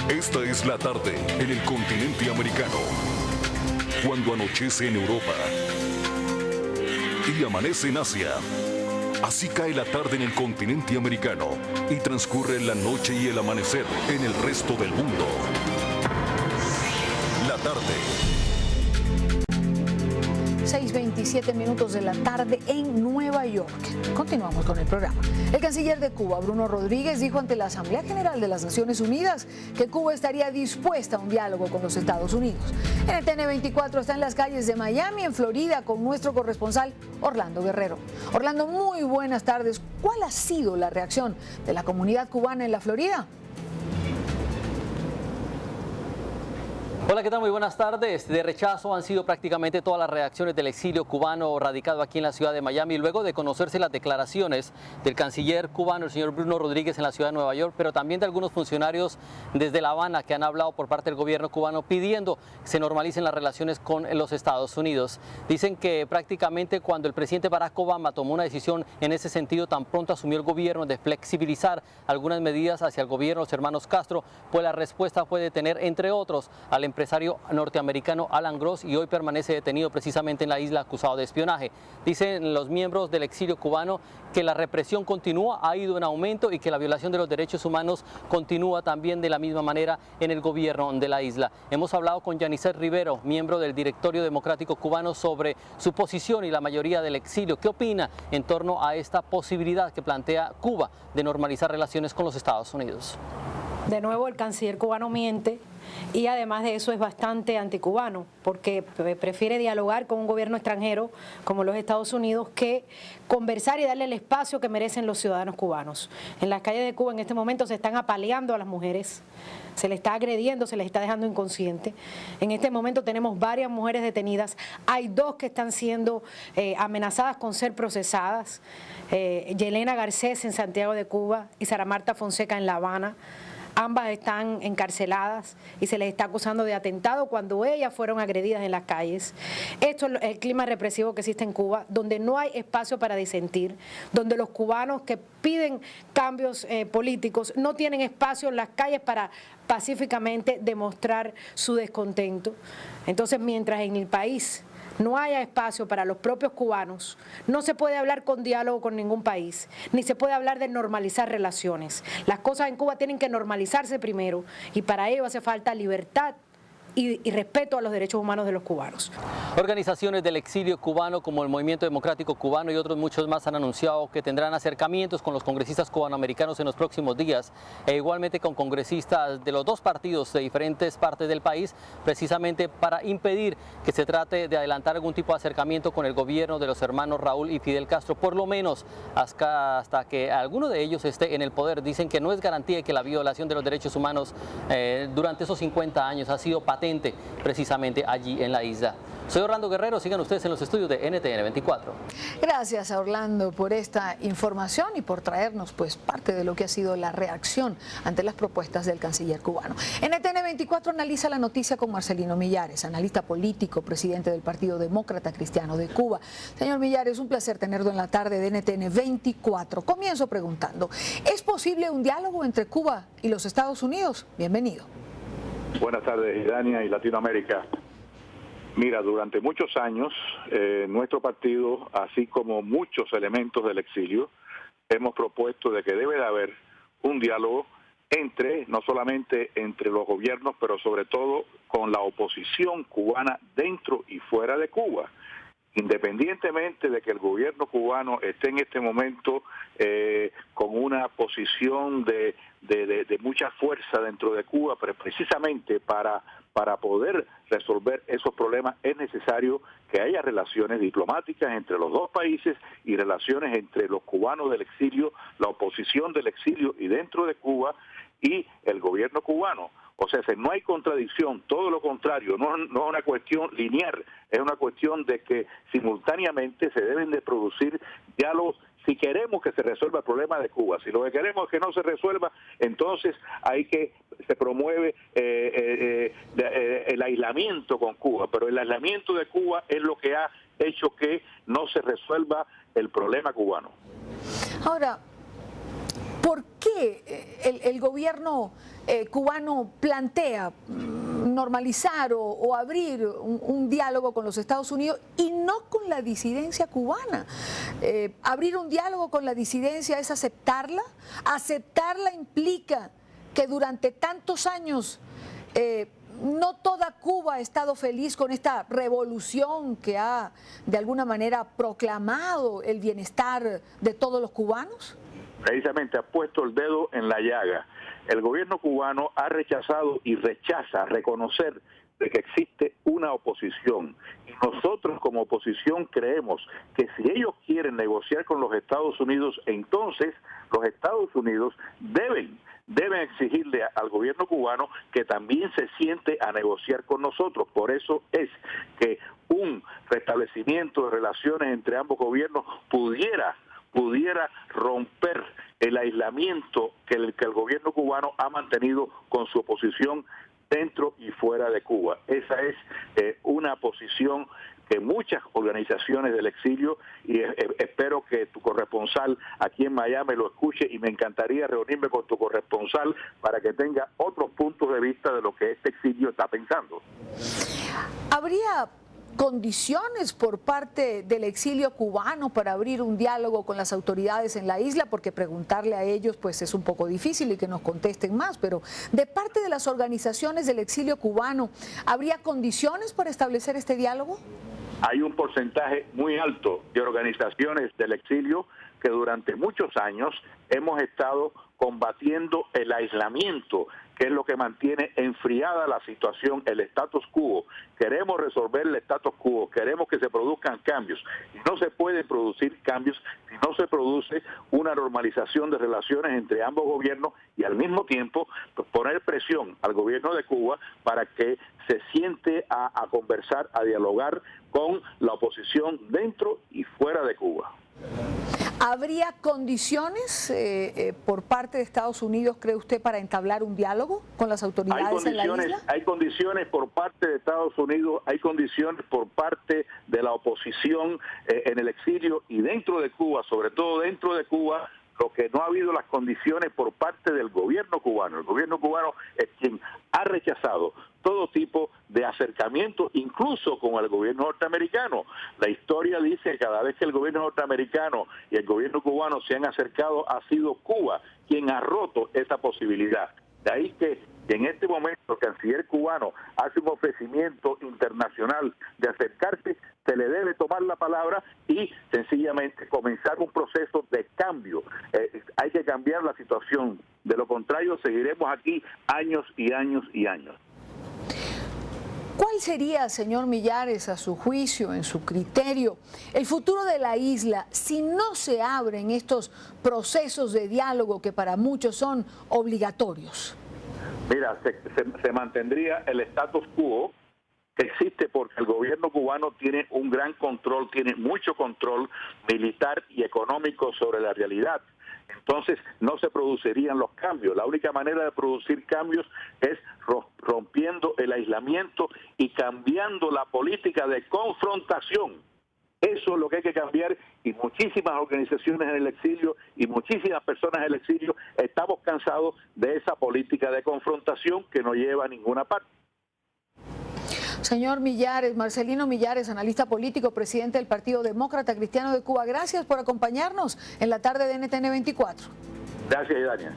Esta es la tarde en el continente americano. Cuando anochece en Europa y amanece en Asia. Así cae la tarde en el continente americano y transcurre la noche y el amanecer en el resto del mundo. La tarde. 6:27 minutos de la tarde en Nueva York. Continuamos con el programa. El canciller de Cuba, Bruno Rodríguez, dijo ante la Asamblea General de las Naciones Unidas que Cuba estaría dispuesta a un diálogo con los Estados Unidos. NTN 24 está en las calles de Miami, en Florida, con nuestro corresponsal Orlando Guerrero. Orlando, muy buenas tardes. ¿Cuál ha sido la reacción de la comunidad cubana en la Florida? Hola, ¿qué tal? Muy buenas tardes. De rechazo han sido prácticamente todas las reacciones del exilio cubano radicado aquí en la ciudad de Miami, luego de conocerse las declaraciones del canciller cubano, el señor Bruno Rodríguez, en la ciudad de Nueva York, pero también de algunos funcionarios desde La Habana que han hablado por parte del gobierno cubano pidiendo que se normalicen las relaciones con los Estados Unidos. Dicen que prácticamente cuando el presidente Barack Obama tomó una decisión en ese sentido, tan pronto asumió el gobierno de flexibilizar algunas medidas hacia el gobierno de los hermanos Castro, pues la respuesta fue detener, entre otros, al empresario norteamericano Alan Gross, y hoy permanece detenido precisamente en la isla acusado de espionaje. Dicen los miembros del exilio cubano que la represión continúa, ha ido en aumento y que la violación de los derechos humanos continúa también de la misma manera en el gobierno de la isla. Hemos hablado con Yanisset Rivero, miembro del Directorio Democrático Cubano, sobre su posición y la mayoría del exilio. ¿Qué opina en torno a esta posibilidad que plantea Cuba de normalizar relaciones con los Estados Unidos? De nuevo, el canciller cubano miente y además de eso es bastante anticubano, porque prefiere dialogar con un gobierno extranjero como los Estados Unidos que conversar y darle el espacio que merecen los ciudadanos cubanos. En las calles de Cuba en este momento se están apaleando a las mujeres, se les está agrediendo, se les está dejando inconsciente. En este momento tenemos varias mujeres detenidas, hay 2 que están siendo amenazadas con ser procesadas, Yelena Garcés en Santiago de Cuba y Sara Marta Fonseca en La Habana. Ambas están encarceladas y se les está acusando de atentado cuando ellas fueron agredidas en las calles. Esto es el clima represivo que existe en Cuba, donde no hay espacio para disentir, donde los cubanos que piden cambios políticos no tienen espacio en las calles para pacíficamente demostrar su descontento. Entonces, mientras en el país no haya espacio para los propios cubanos, no se puede hablar con diálogo con ningún país, ni se puede hablar de normalizar relaciones. Las cosas en Cuba tienen que normalizarse primero y para ello hace falta libertad y respeto a los derechos humanos de los cubanos. Organizaciones del exilio cubano como el Movimiento Democrático Cubano y otros muchos más han anunciado que tendrán acercamientos con los congresistas cubanoamericanos en los próximos días, e igualmente con congresistas de los 2 partidos de diferentes partes del país, precisamente para impedir que se trate de adelantar algún tipo de acercamiento con el gobierno de los hermanos Raúl y Fidel Castro, por lo menos hasta que alguno de ellos esté en el poder. Dicen que no es garantía que la violación de los derechos humanos durante esos 50 años ha sido patente precisamente allí en la isla. Soy Orlando Guerrero, sigan ustedes en los estudios de NTN 24. Gracias a Orlando por esta información y por traernos pues parte de lo que ha sido la reacción ante las propuestas del canciller cubano. NTN 24 analiza la noticia con Marcelino Millares, analista político, presidente del Partido Demócrata Cristiano de Cuba. Señor Millares, un placer tenerlo en la tarde de NTN 24. Comienzo preguntando, ¿es posible un diálogo entre Cuba y los Estados Unidos? Bienvenido. Buenas tardes, Irania y Latinoamérica. Mira, durante muchos años, nuestro partido, así como muchos elementos del exilio, hemos propuesto de que debe de haber un diálogo no solamente entre los gobiernos, pero sobre todo con la oposición cubana dentro y fuera de Cuba. Independientemente de que el gobierno cubano esté en este momento con una posición de mucha fuerza dentro de Cuba, pero precisamente para poder resolver esos problemas es necesario que haya relaciones diplomáticas entre los 2 países y relaciones entre los cubanos del exilio, la oposición del exilio y dentro de Cuba y el gobierno cubano. O sea, no hay contradicción, todo lo contrario, no es una cuestión lineal, es una cuestión de que simultáneamente se deben de producir diálogos si queremos que se resuelva el problema de Cuba. Si lo que queremos es que no se resuelva, entonces se promueve el aislamiento con Cuba, pero el aislamiento de Cuba es lo que ha hecho que no se resuelva el problema cubano. Ahora, ¿por qué qué el gobierno cubano plantea normalizar o abrir un diálogo con los Estados Unidos y no con la disidencia cubana? Abrir un diálogo con la disidencia es aceptarla. Aceptarla implica que durante tantos años no toda Cuba ha estado feliz con esta revolución que ha de alguna manera proclamado el bienestar de todos los cubanos. Precisamente ha puesto el dedo en la llaga. El gobierno cubano ha rechazado y rechaza reconocer de que existe una oposición. Y nosotros como oposición creemos que si ellos quieren negociar con los Estados Unidos, entonces los Estados Unidos deben exigirle al gobierno cubano que también se siente a negociar con nosotros. Por eso es que un restablecimiento de relaciones entre ambos gobiernos pudiera romper el aislamiento que el gobierno cubano ha mantenido con su oposición dentro y fuera de Cuba. Esa es una posición que muchas organizaciones del exilio, y espero que tu corresponsal aquí en Miami lo escuche, y me encantaría reunirme con tu corresponsal para que tenga otros puntos de vista de lo que este exilio está pensando. ¿Habría condiciones por parte del exilio cubano para abrir un diálogo con las autoridades en la isla? Porque preguntarle a ellos pues es un poco difícil y que nos contesten más, pero de parte de las organizaciones del exilio cubano, ¿habría condiciones para establecer este diálogo? Hay un porcentaje muy alto de organizaciones del exilio que durante muchos años hemos estado combatiendo el aislamiento, que es lo que mantiene enfriada la situación, el status quo. Queremos resolver el status quo, queremos que se produzcan cambios. Y no se pueden producir cambios si no se produce una normalización de relaciones entre ambos gobiernos y al mismo tiempo poner presión al gobierno de Cuba para que se siente a conversar, a dialogar con la oposición dentro y fuera de Cuba. ¿Habría condiciones por parte de Estados Unidos, cree usted, para entablar un diálogo con las autoridades en la isla? Hay condiciones por parte de Estados Unidos, hay condiciones por parte de la oposición en el exilio y dentro de Cuba, sobre todo dentro de Cuba. Lo que no ha habido las condiciones por parte del gobierno cubano. El gobierno cubano es quien ha rechazado todo tipo de acercamiento, incluso con el gobierno norteamericano. La historia dice que cada vez que el gobierno norteamericano y el gobierno cubano se han acercado, ha sido Cuba quien ha roto esa posibilidad. De ahí que en este momento el canciller cubano hace un ofrecimiento internacional de acercarse, se le debe tomar la palabra y sencillamente comenzar un proceso de cambio. Hay que cambiar la situación, de lo contrario seguiremos aquí años y años y años. ¿Cuál sería, señor Millares, a su juicio, en su criterio, el futuro de la isla si no se abren estos procesos de diálogo que para muchos son obligatorios? Mira, se mantendría el status quo que existe porque el gobierno cubano tiene un gran control, tiene mucho control militar y económico sobre la realidad. Entonces no se producirían los cambios. La única manera de producir cambios es rompiendo el aislamiento y cambiando la política de confrontación. Eso es lo que hay que cambiar, y muchísimas organizaciones en el exilio y muchísimas personas en el exilio estamos cansados de esa política de confrontación que no lleva a ninguna parte. Señor Millares, Marcelino Millares, analista político, presidente del Partido Demócrata Cristiano de Cuba, gracias por acompañarnos en la tarde de NTN 24. Gracias, Idania.